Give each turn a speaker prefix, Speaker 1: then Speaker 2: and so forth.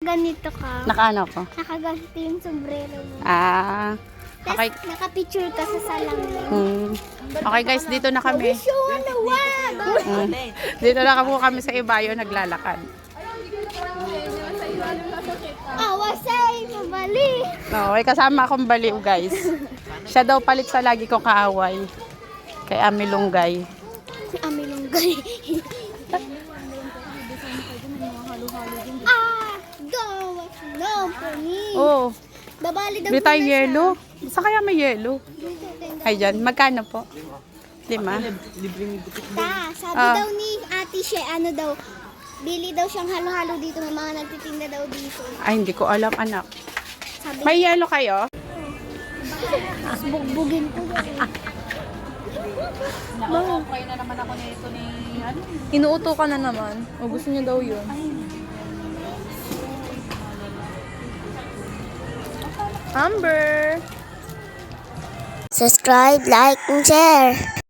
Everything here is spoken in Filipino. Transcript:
Speaker 1: Ganito ka.
Speaker 2: Nakaano ko?
Speaker 1: Nakaganito yung sombrero mo.
Speaker 2: Ah. Okay.
Speaker 1: Tapos nakapicture ka sa salamin.
Speaker 2: Okay guys, dito na kami. Dito na kami sa Ibayo naglalakad.
Speaker 1: Awasay, mabali.
Speaker 2: Okay, kasama akong baliw guys. Siya daw palit sa lagi kong kaaway. Kay Ami Lunggay.
Speaker 1: Si Amilunggay. Go! No, for me.
Speaker 2: Oh,
Speaker 1: Babali daw
Speaker 2: di tayo
Speaker 1: muna siya.
Speaker 2: yelo. Sa kaya may yelo? Ay dyan, magkano po? 5?
Speaker 1: Sabi daw ni ate siya, ano daw, bili daw siyang halo-halo dito. May mga nagtitinda daw dito.
Speaker 2: Ay, hindi ko alam anak.
Speaker 1: Sabi
Speaker 2: May yelo kayo?
Speaker 1: bugbugin ko.
Speaker 2: Okay na naman ako nito ni ano?
Speaker 3: Inuuto ka na naman. O gusto niya daw yun. Amber!
Speaker 1: Subscribe, like, and share.